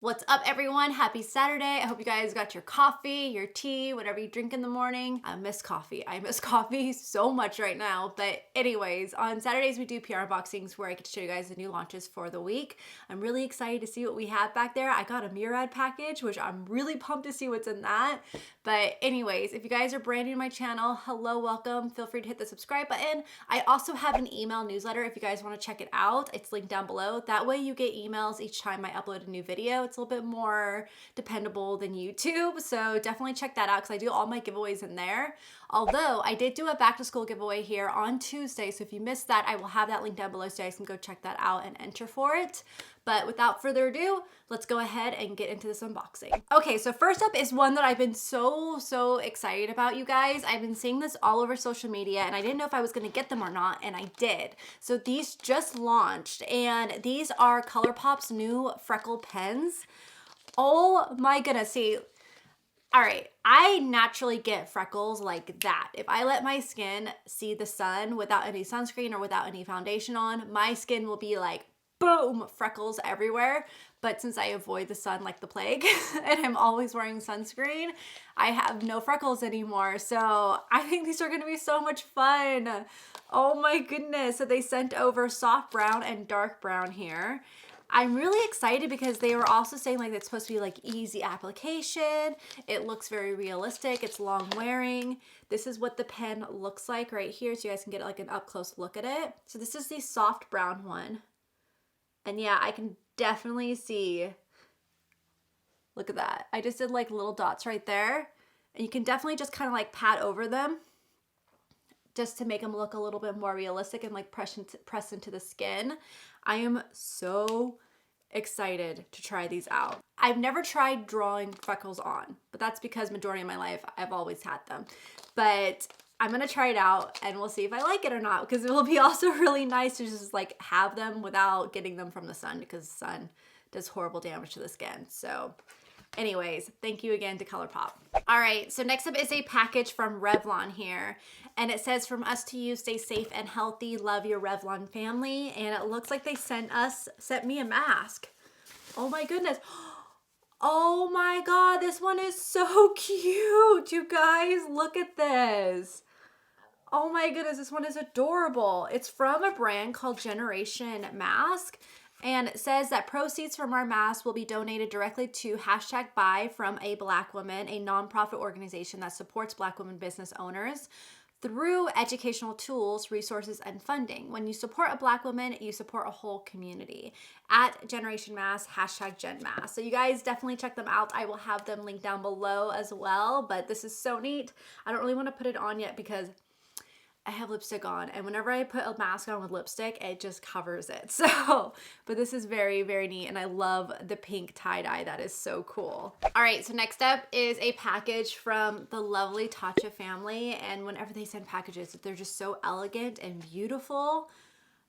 What's up, everyone? Happy Saturday. I hope you guys got your coffee, your tea, whatever you drink in the morning. I miss coffee. I miss coffee so much right now. But anyways, on Saturdays we do PR unboxings where I get to show you guys the new launches for the week. I'm really excited to see what we have back there. I got a Murad package, which I'm really pumped to see what's in that. But anyways, if you guys are brand new to my channel, hello, welcome. Feel free to hit the subscribe button. I also have an email newsletter if you guys want to check it out. It's linked down below. That way you get emails each time I upload a new video. It's a little bit more dependable than YouTube, so definitely check that out because I do all my giveaways in there. Although I did do a back to school giveaway here on Tuesday, so if you missed that, I will have that link down below so you guys can go check that out and enter for it. But without further ado, let's go ahead and get into this unboxing. Okay, so first up is one that I've been so excited about, you guys. I've been seeing this all over social media and I didn't know if I was gonna get them or not, and I did. So these just launched and these are Colourpop's new freckle pens. Oh my goodness, see, all right, I naturally get freckles like that. If I let my skin see the sun without any sunscreen or without any foundation on, my skin will be like, boom, freckles everywhere. But since I avoid the sun like the plague and I'm always wearing sunscreen, I have no freckles anymore. So I think these are gonna be so much fun. Oh my goodness. So they sent over soft brown and dark brown here. I'm really excited because they were also saying like it's supposed to be like easy application. It looks very realistic. It's long wearing. This is what the pen looks like right here, so you guys can get like an up close look at it. So this is the soft brown one. And yeah, I can definitely see, look at that. I just did like little dots right there. And you can definitely just kind of like pat over them just to make them look a little bit more realistic and like press into the skin. I am so excited to try these out. I've never tried drawing freckles on, but that's because majority of my life I've always had them. But I'm gonna try it out and we'll see if I like it or not, because it will be also really nice to just like have them without getting them from the sun, because the sun does horrible damage to the skin. So anyways, thank you again to Colourpop. All right, so next up is a package from Revlon here. And it says, from us to you, stay safe and healthy, love your Revlon family. And it looks like they sent me a mask. Oh my goodness. Oh my God, this one is so cute. You guys, look at this. Oh my goodness, this one is adorable. It's from a brand called Generation Mask. And it says that proceeds from our mask will be donated directly to #Buy from a Black Woman, a nonprofit organization that supports Black women business owners through educational tools, resources, and funding. When you support a Black woman, you support a whole community. At Generation Mask, #GenMask. So you guys definitely check them out. I will have them linked down below as well, but this is so neat. I don't really want to put it on yet because I have lipstick on, and whenever I put a mask on with lipstick, it just covers it. So, but this is very neat, and I love the pink tie-dye. That is so cool. All right, so next up is a package from the lovely Tatcha family, and whenever they send packages, they're just so elegant and beautiful.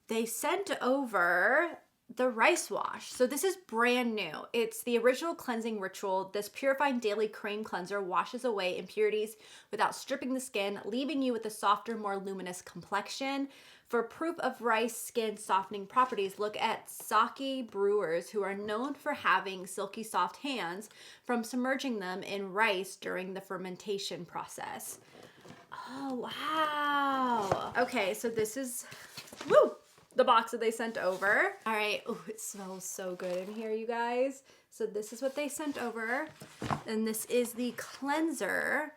They sent over the rice wash. So this is brand new. It's the original cleansing ritual. This purifying daily cream cleanser washes away impurities without stripping the skin, leaving you with a softer, more luminous complexion. For proof of rice skin softening properties, look at sake brewers, who are known for having silky soft hands from submerging them in rice during the fermentation process. Oh, wow. Okay, so this is, woo! The box that they sent over. All right, oh, it smells so good in here, you guys. So this is what they sent over, and this is the cleanser.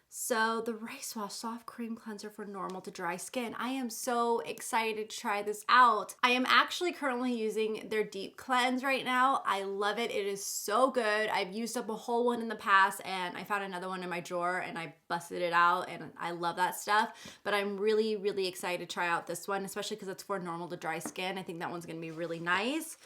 So the rice wash soft cream cleanser for normal to dry skin. I am so excited to try this out. I am actually currently using their deep cleanse right now. I love it. It is so good. I've used up a whole one in the past, and I found another one in my drawer and I busted it out, and I love that stuff. But I'm really excited to try out this one, especially because it's for normal to dry skin. I think that one's gonna be really nice.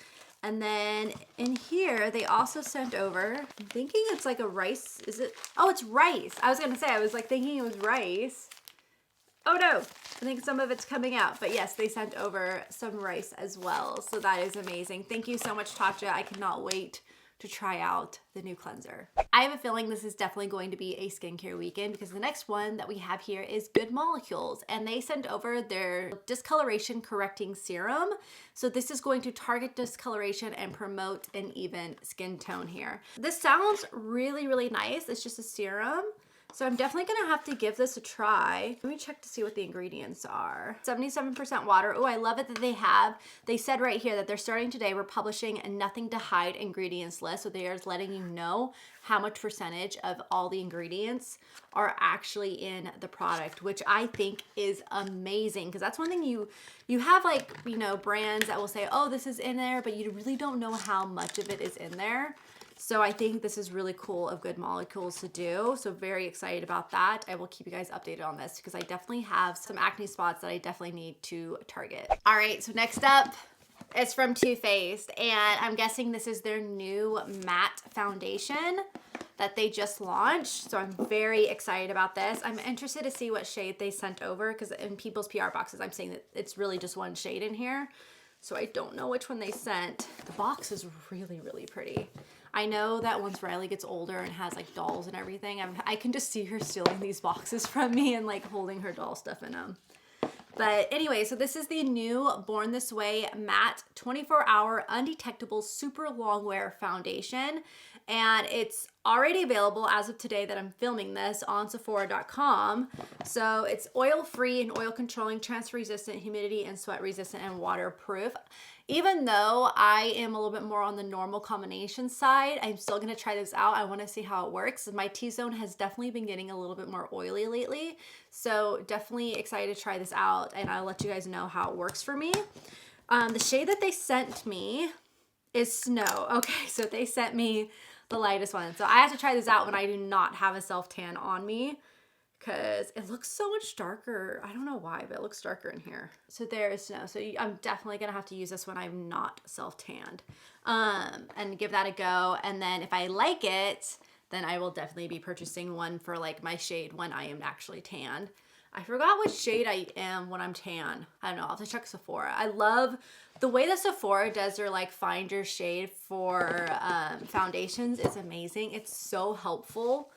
And then in here, they also sent over, I'm thinking it's like a rice, is it? Oh, it's rice. I was gonna say, I was like thinking it was rice. Oh no, I think some of it's coming out. But yes, they sent over some rice as well. So that is amazing. Thank you so much, Tatcha. I cannot wait to try out the new cleanser. I have a feeling this is definitely going to be a skincare weekend because the next one that we have here is Good Molecules, and they sent over their discoloration correcting serum. So this is going to target discoloration and promote an even skin tone here. This sounds really, really nice. It's just a serum. So I'm definitely gonna have to give this a try. Let me check to see what the ingredients are. 77% water. Oh, I love it that they said right here that they're starting today, we're publishing a nothing to hide ingredients list. So they are letting you know how much percentage of all the ingredients are actually in the product, which I think is amazing. Because that's one thing you have, like, you know, brands that will say, oh, this is in there, but you really don't know how much of it is in there. So I think this is really cool of Good Molecules to do. So very excited about that. I will keep you guys updated on this because I definitely have some acne spots that I definitely need to target. All right, so next up is from Too Faced, and I'm guessing this is their new matte foundation that they just launched. So I'm very excited about this. I'm interested to see what shade they sent over because in people's PR boxes, I'm saying that it's really just one shade in here. So I don't know which one they sent. The box is really, really pretty. I know that once Riley gets older and has like dolls and everything, I can just see her stealing these boxes from me and like holding her doll stuff in them. But anyway, so this is the new Born This Way Matte 24-Hour Undetectable Super Long Wear Foundation. And it's already available as of today that I'm filming this on Sephora.com. So it's oil-free and oil-controlling, transfer-resistant, humidity and sweat-resistant, and waterproof. Even though I am a little bit more on the normal combination side, I'm still gonna try this out. I wanna see how it works. My T-zone has definitely been getting a little bit more oily lately. So definitely excited to try this out, and I'll let you guys know how it works for me. The shade that they sent me is Snow. Okay, so they sent me the lightest one. So I have to try this out when I do not have a self-tan on me because it looks so much darker. I don't know why, but it looks darker in here. So there is Snow. So I'm definitely gonna have to use this when I'm not self-tanned and give that a go. And then if I like it, then I will definitely be purchasing one for like my shade when I am actually tanned. I forgot what shade I am when I'm tan. I don't know, I'll have to check Sephora. I love the way that Sephora does their like find your shade for foundations is amazing. It's so helpful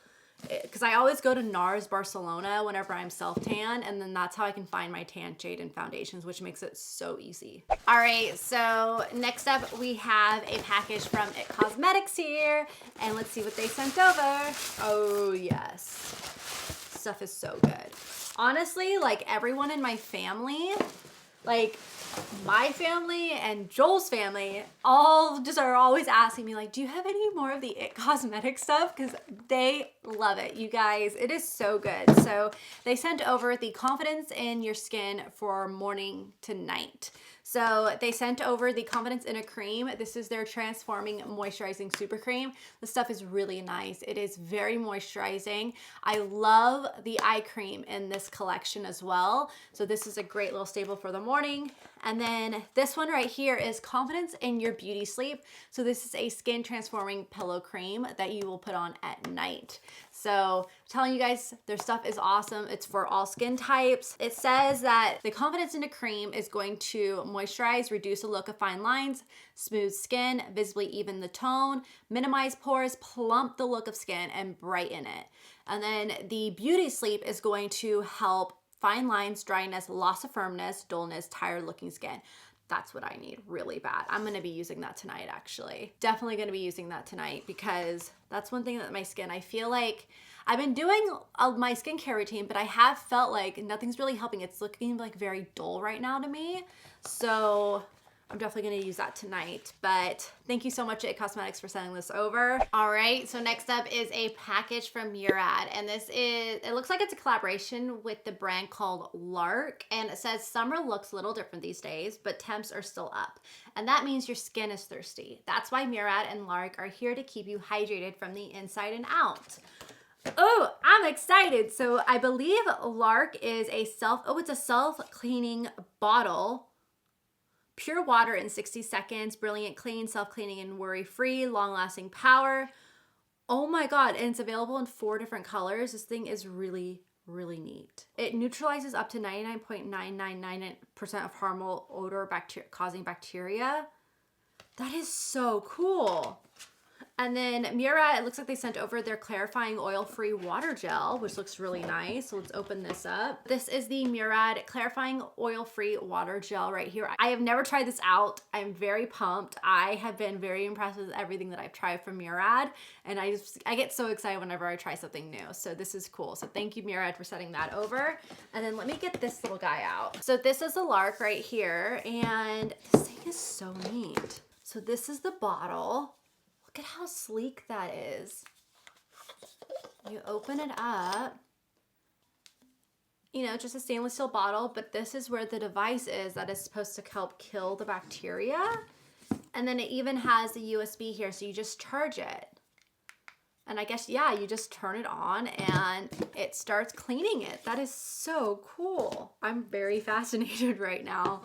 because I always go to NARS Barcelona whenever I'm self-tan, and then that's how I can find my tan shade in foundations, which makes it so easy. All right, so next up we have a package from It Cosmetics here, and let's see what they sent over. Oh yes, stuff is so good. Honestly, like everyone in my family, like my family and Joel's family, all just are always asking me like, do you have any more of the It Cosmetics stuff? Because they love it. You guys, it is so good. So they sent over the Confidence in Your Skin for morning to night. So they sent over the Confidence in a Cream. This is their Transforming Moisturizing Super Cream. The stuff is really nice. It is very moisturizing. I love the eye cream in this collection as well. So this is a great little staple for the morning. And then this one right here is Confidence in Your Beauty Sleep. So this is a skin transforming pillow cream that you will put on at night. So I'm telling you guys, their stuff is awesome. It's for all skin types. It says that the Confidence in a Cream is going to moisturize, reduce the look of fine lines, smooth skin, visibly even the tone, minimize pores, plump the look of skin, and brighten it. And then the Beauty Sleep is going to help fine lines, dryness, loss of firmness, dullness, tired looking skin. That's what I need really bad. I'm gonna be using that tonight actually. Definitely gonna be using that tonight because that's one thing that my skin, I feel like I've been doing my skincare routine, but I have felt like nothing's really helping. It's looking like very dull right now to me. So I'm definitely gonna use that tonight, but thank you so much It Cosmetics for sending this over. All right, so next up is a package from Murad, and this is, it looks like it's a collaboration with the brand called LARQ, and it says summer looks a little different these days, but temps are still up, and that means your skin is thirsty. That's why Murad and LARQ are here to keep you hydrated from the inside and out. Oh, I'm excited. So I believe LARQ is a self-cleaning bottle. Pure water in 60 seconds, brilliant clean, self-cleaning and worry-free, long-lasting power. Oh my God, and it's available in 4 different colors. This thing is really, really neat. It neutralizes up to 99.999% of harmful odor causing bacteria. That is so cool. And then Murad, it looks like they sent over their clarifying oil-free water gel, which looks really nice. So let's open this up. This is the Murad clarifying oil-free water gel right here. I have never tried this out. I'm very pumped. I have been very impressed with everything that I've tried from Murad, and I get so excited whenever I try something new. So this is cool. So thank you, Murad, for sending that over. And then let me get this little guy out. So this is the LARQ right here, and this thing is so neat. So this is the bottle. Look at how sleek that is. You open it up. You know, just a stainless steel bottle, but this is where the device is that is supposed to help kill the bacteria. And then it even has the USB here, so you just charge it. And I guess, yeah, you just turn it on and it starts cleaning it. That is so cool. I'm very fascinated right now.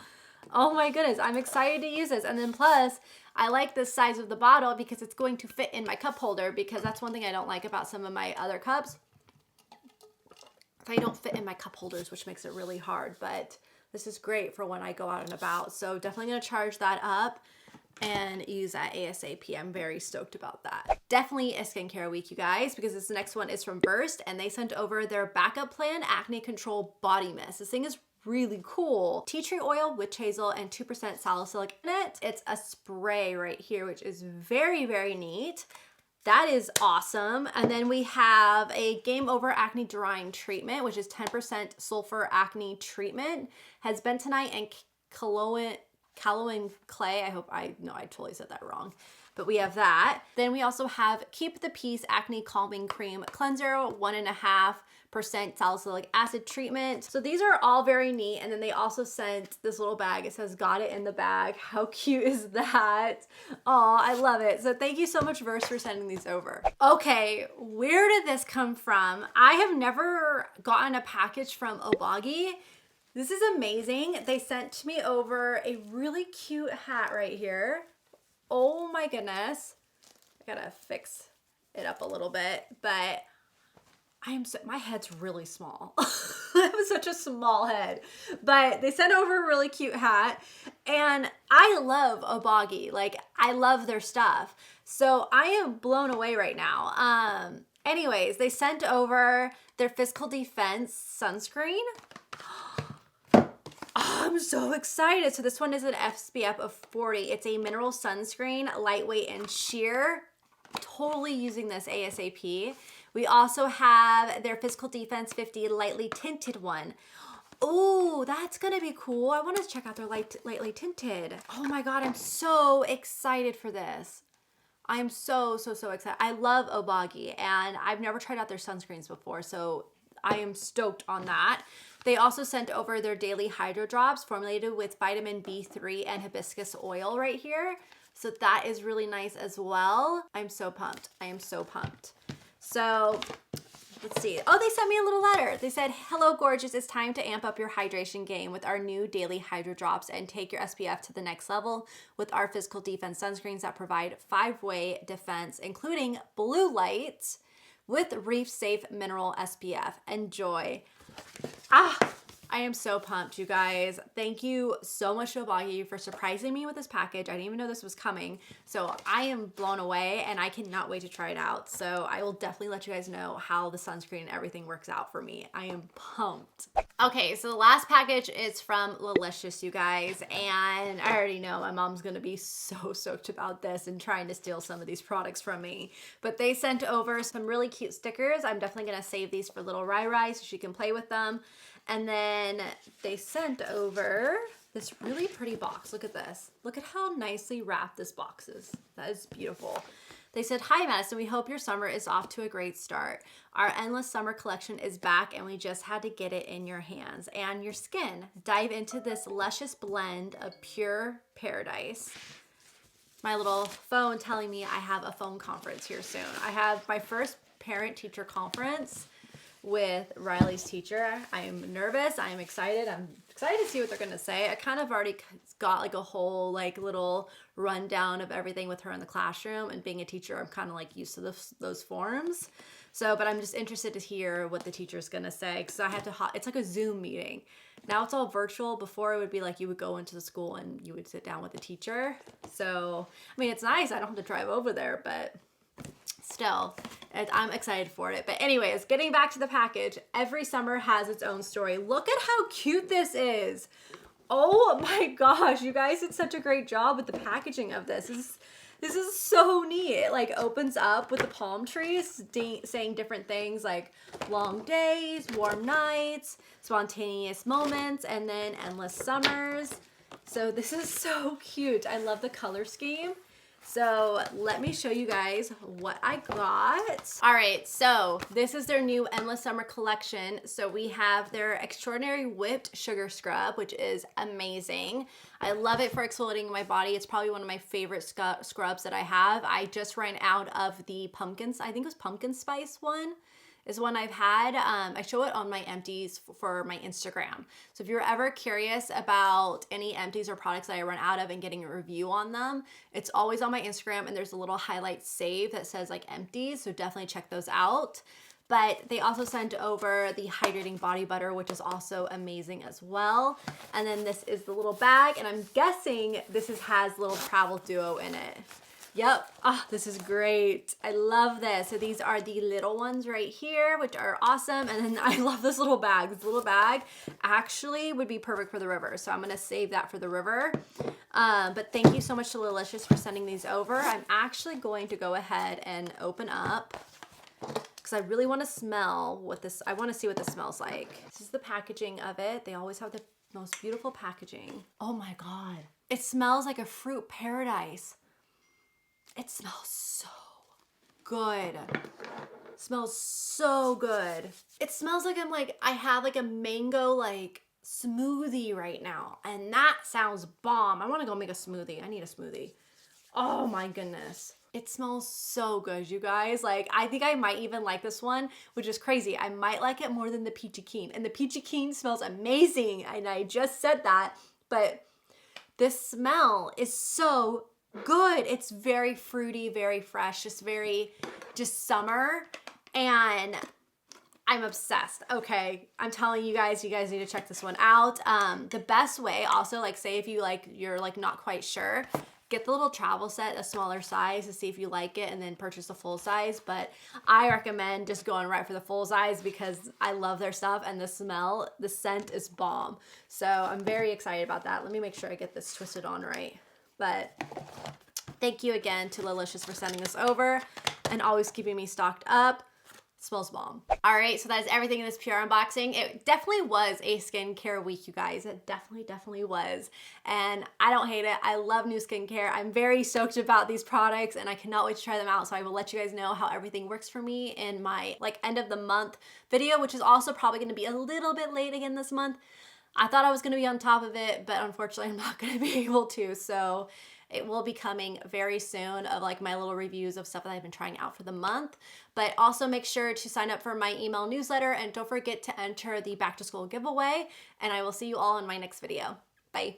Oh my goodness, I'm excited to use this. And then plus, I like the size of the bottle because it's going to fit in my cup holder, because that's one thing I don't like about some of my other cups. They don't fit in my cup holders, which makes it really hard, but this is great for when I go out and about. So definitely gonna charge that up and use that ASAP. I'm very stoked about that. Definitely a skincare week, you guys, because this next one is from Burst, and they sent over their backup plan acne control body mist. This thing is really cool. Tea tree oil, witch hazel, and 2% salicylic in it. It's a spray right here, which is very, very neat. That is awesome. And then we have a Game Over Acne Drying Treatment, which is 10% sulfur acne treatment. Has bentonite and kaolin clay. I totally said that wrong. But we have that. Then we also have Keep the Peace Acne Calming Cream Cleanser, 1.5% salicylic acid treatment. So these are all very neat. And then they also sent this little bag. It says, got it in the bag. How cute is that? Oh, I love it. So thank you so much, Verse, for sending these over. Okay, where did this come from? I have never gotten a package from Obagi. This is amazing. They sent me over a really cute hat right here. Oh my goodness. I gotta fix it up a little bit, but my head's really small. I have such a small head, but they sent over a really cute hat, and I love Obagi. Like, I love their stuff. So I am blown away right now. Anyways, they sent over their Physical Defense sunscreen. I'm so excited. So this one is an SPF of 40. It's a mineral sunscreen, lightweight and sheer. Totally using this ASAP. We also have their Physical Defense 50 lightly tinted one. Oh, that's gonna be cool. I want to check out their lightly tinted. Oh my God, I'm so excited for this. I'm so excited. I love Obagi, and I've never tried out their sunscreens before, so I am stoked on that. They also sent over their daily hydro drops formulated with vitamin B3 and hibiscus oil right here. So that is really nice as well. I'm so pumped. I am so pumped. So let's see. Oh, they sent me a little letter. They said, hello, gorgeous. It's time to amp up your hydration game with our new daily hydro drops and take your SPF to the next level with our Physical Defense sunscreens that provide 5-way defense, including blue light with Reef Safe Mineral SPF. Enjoy. I am so pumped, you guys. Thank you so much to Obagi for surprising me with this package. I didn't even know this was coming. So I am blown away, and I cannot wait to try it out. So I will definitely let you guys know how the sunscreen and everything works out for me. I am pumped. Okay, so the last package is from Lalicious, you guys. And I already know my mom's gonna be so stoked about this and trying to steal some of these products from me. But they sent over some really cute stickers. I'm definitely gonna save these for little Rai so she can play with them. And then they sent over this really pretty box. Look at this. Look at how nicely wrapped this box is. That is beautiful. They said, hi, Madison. We hope your summer is off to a great start. Our Endless Summer collection is back, and we just had to get it in your hands and your skin. Dive into this luscious blend of pure paradise. My little phone telling me I have a phone conference here soon. I have my first parent-teacher conference with Riley's teacher. I am nervous. I am excited. I'm excited to see what they're going to say. I kind of already got like a whole like little rundown of everything with her in the classroom, and being a teacher, I'm kind of like used to those forums. So, but I'm just interested to hear what the teacher's going to say, because I have to, it's like a Zoom meeting. Now it's all virtual. Before it would be like you would go into the school and you would sit down with the teacher. So, I mean, it's nice. I don't have to drive over there, but still, I'm excited for it. But anyways, getting back to the package, every summer has its own story. Look at how cute this is. Oh my gosh, you guys did such a great job with the packaging of this. This is so neat. It like opens up with the palm trees saying different things like long days, warm nights, spontaneous moments, and then endless summers. So this is so cute. I love the color scheme. So let me show you guys what I got. All right, so this is their new Endless Summer collection. So we have their Extraordinary Whipped Sugar Scrub, which is amazing. I love it for exfoliating my body. It's probably one of my favorite scrubs that I have. I just ran out of the pumpkins, I think it was pumpkin spice one. Is one I've had. I show it on my empties for my Instagram. So if you're ever curious about any empties or products that I run out of and getting a review on them, it's always on my Instagram, and there's a little highlight save that says like empties, so definitely check those out. But they also sent over the hydrating body butter, which is also amazing as well. And then this is the little bag, and I'm guessing this has little travel duo in it. Yep. Oh, this is great. I love this. So these are the little ones right here, which are awesome. And then I love this little bag. This little bag actually would be perfect for the river. So I'm going to save that for the river. But thank you so much to Lalicious for sending these over. I'm actually going to go ahead and open up because I really want to smell what this, I want to see what this smells like. This is the packaging of it. They always have the most beautiful packaging. Oh my God. It smells like a fruit paradise. It smells so good. It smells so good. It smells like I have like a mango like smoothie right now, and that sounds bomb. I want to go make a smoothie. I need a smoothie. Oh my goodness. It smells so good, you guys. Like, I think I might even like this one, which is crazy. I might like it more than the Peachy Keen, and the Peachy Keen smells amazing, and I just said that, but this smell is so good. It's very fruity, very fresh, just summer, and I'm obsessed. Okay, I'm telling you guys need to check this one out. The best way also, like say if you're not quite sure, get the little travel set, a smaller size, to see if you like it, and then purchase a full size. But I recommend just going right for the full size because I love their stuff, and the scent is bomb. So I'm very excited about that. Let me make sure I get this twisted on right. But thank you again to Lalicious for sending this over and always keeping me stocked up. It smells bomb. All right, so that is everything in this PR unboxing. It definitely was a skincare week, you guys. It definitely was. And I don't hate it. I love new skincare. I'm very stoked about these products, and I cannot wait to try them out. So I will let you guys know how everything works for me in my end of the month video, which is also probably gonna be a little bit late again this month. I thought I was gonna be on top of it, but unfortunately I'm not gonna be able to. So it will be coming very soon of my little reviews of stuff that I've been trying out for the month. But also make sure to sign up for my email newsletter, and don't forget to enter the back to school giveaway. And I will see you all in my next video. Bye.